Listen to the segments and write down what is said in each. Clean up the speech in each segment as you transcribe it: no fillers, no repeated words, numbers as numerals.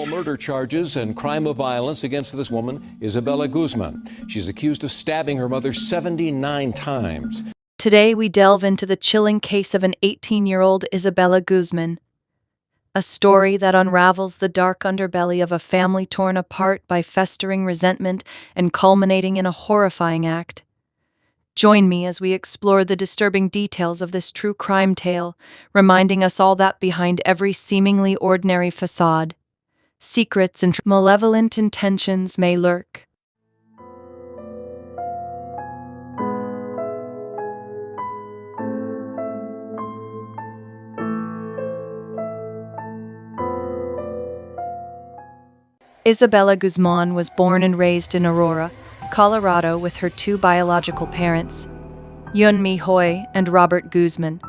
Murder charges and crime of violence against this woman, Isabella Guzman. She's accused of stabbing her mother 79 times. Today we delve into the chilling case of an 18-year-old Isabella Guzman, a story that unravels the dark underbelly of a family torn apart by festering resentment and culminating in a horrifying act. Join me as we explore the disturbing details of this true crime tale, reminding us all that behind every seemingly ordinary facade, secrets and malevolent intentions may lurk. Isabella Guzman was born and raised in Aurora, Colorado with her two biological parents, Yunmi Hoy and Robert Guzman.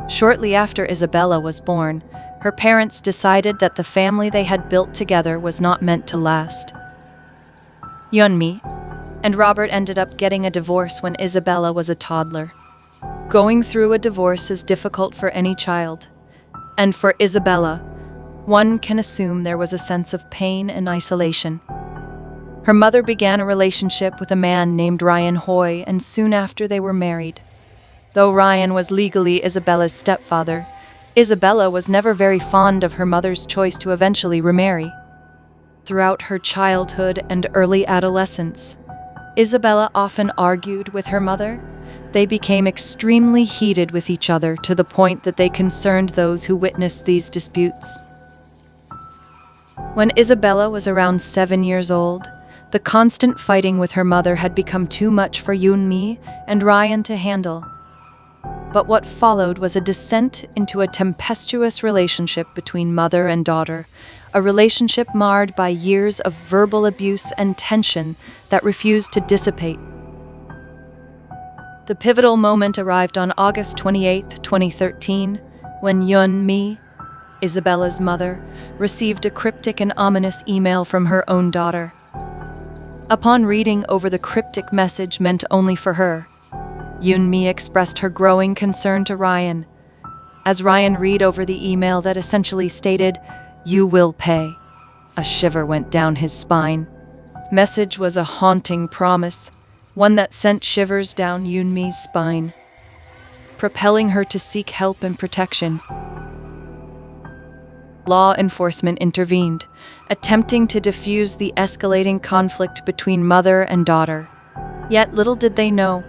Shortly after Isabella was born, her parents decided that the family they had built together was not meant to last. Yunmi and Robert ended up getting a divorce when Isabella was a toddler. Going through a divorce is difficult for any child, and for Isabella, one can assume there was a sense of pain and isolation. Her mother began a relationship with a man named Ryan Hoy, and soon after they were married. Though Ryan was legally Isabella's stepfather, Isabella was never very fond of her mother's choice to eventually remarry. Throughout her childhood and early adolescence, Isabella often argued with her mother. They became extremely heated with each other to the point that they concerned those who witnessed these disputes. When Isabella was around 7 years old, the constant fighting with her mother had become too much for Yunmi and Ryan to handle. But what followed was a descent into a tempestuous relationship between mother and daughter, a relationship marred by years of verbal abuse and tension that refused to dissipate. The pivotal moment arrived on August 28, 2013, when Yunmi, Isabella's mother, received a cryptic and ominous email from her own daughter. Upon reading over the cryptic message meant only for her, Yunmi expressed her growing concern to Ryan. As Ryan read over the email that essentially stated, "You will pay," a shiver went down his spine. The message was a haunting promise, one that sent shivers down Yunmi's spine, propelling her to seek help and protection. Law enforcement intervened, attempting to defuse the escalating conflict between mother and daughter. Yet little did they know,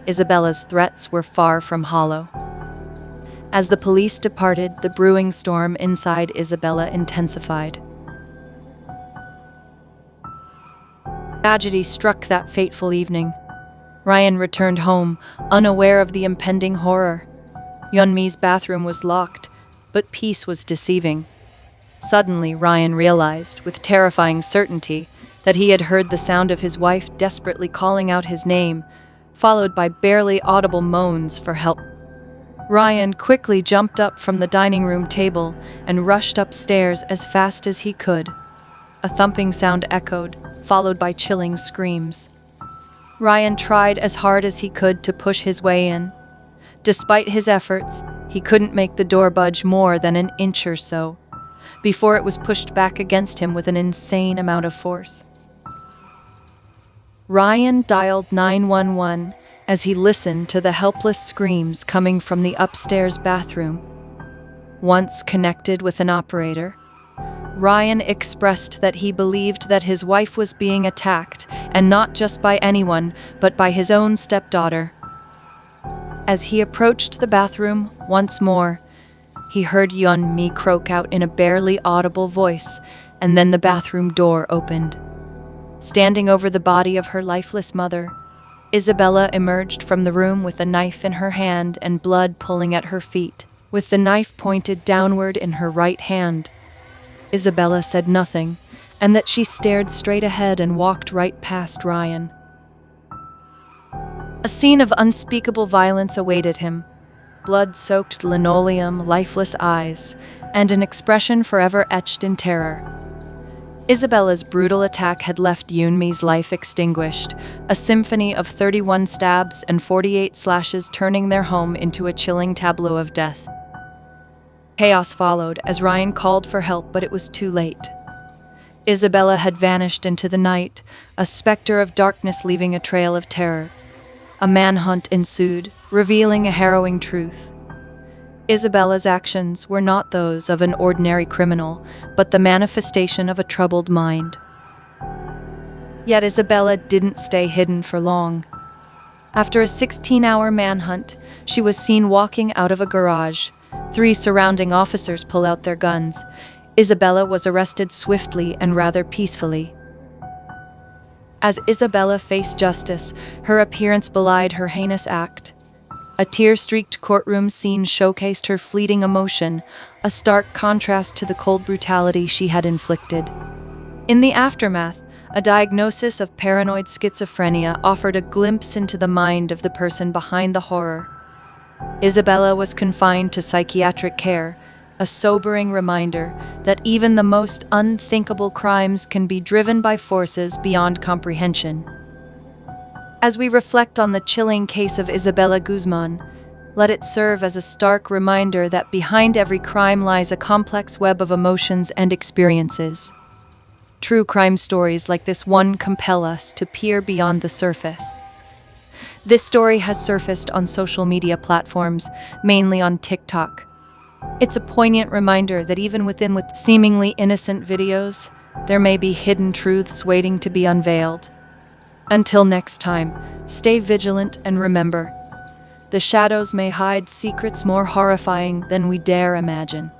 Isabella's threats were far from hollow. As the police departed, the brewing storm inside Isabella intensified. Tragedy struck that fateful evening. Ryan returned home, unaware of the impending horror. Yunmi's bathroom was locked, but peace was deceiving. Suddenly, Ryan realized, with terrifying certainty, that he had heard the sound of his wife desperately calling out his name, followed by barely audible moans for help. Ryan quickly jumped up from the dining room table and rushed upstairs as fast as he could. A thumping sound echoed, followed by chilling screams. Ryan tried as hard as he could to push his way in. Despite his efforts, he couldn't make the door budge more than an inch or so, before it was pushed back against him with an insane amount of force. Ryan dialed 911 as he listened to the helpless screams coming from the upstairs bathroom. Once connected with an operator, Ryan expressed that he believed that his wife was being attacked, and not just by anyone, but by his own stepdaughter. As he approached the bathroom once more, he heard Yunmi croak out in a barely audible voice, and then the bathroom door opened. Standing over the body of her lifeless mother, Isabella emerged from the room with a knife in her hand and blood pooling at her feet. With the knife pointed downward in her right hand, Isabella said nothing, and that she stared straight ahead and walked right past Ryan. A scene of unspeakable violence awaited him. Blood-soaked linoleum, lifeless eyes, and an expression forever etched in terror. Isabella's brutal attack had left Yunmi's life extinguished, a symphony of 31 stabs and 48 slashes turning their home into a chilling tableau of death. Chaos followed as Ryan called for help, but it was too late. Isabella had vanished into the night, a specter of darkness leaving a trail of terror. A manhunt ensued, revealing a harrowing truth. Isabella's actions were not those of an ordinary criminal, but the manifestation of a troubled mind. Yet Isabella didn't stay hidden for long. After a 16-hour manhunt, she was seen walking out of a garage. 3 surrounding officers pull out their guns. Isabella was arrested swiftly and rather peacefully. As Isabella faced justice, her appearance belied her heinous act. A tear-streaked courtroom scene showcased her fleeting emotion, a stark contrast to the cold brutality she had inflicted. In the aftermath, a diagnosis of paranoid schizophrenia offered a glimpse into the mind of the person behind the horror. Isabella was confined to psychiatric care, a sobering reminder that even the most unthinkable crimes can be driven by forces beyond comprehension. As we reflect on the chilling case of Isabella Guzman, let it serve as a stark reminder that behind every crime lies a complex web of emotions and experiences. True crime stories like this one compel us to peer beyond the surface. This story has surfaced on social media platforms, mainly on TikTok. It's a poignant reminder that even with seemingly innocent videos, there may be hidden truths waiting to be unveiled. Until next time, stay vigilant and remember, the shadows may hide secrets more horrifying than we dare imagine.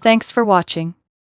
Thanks for watching.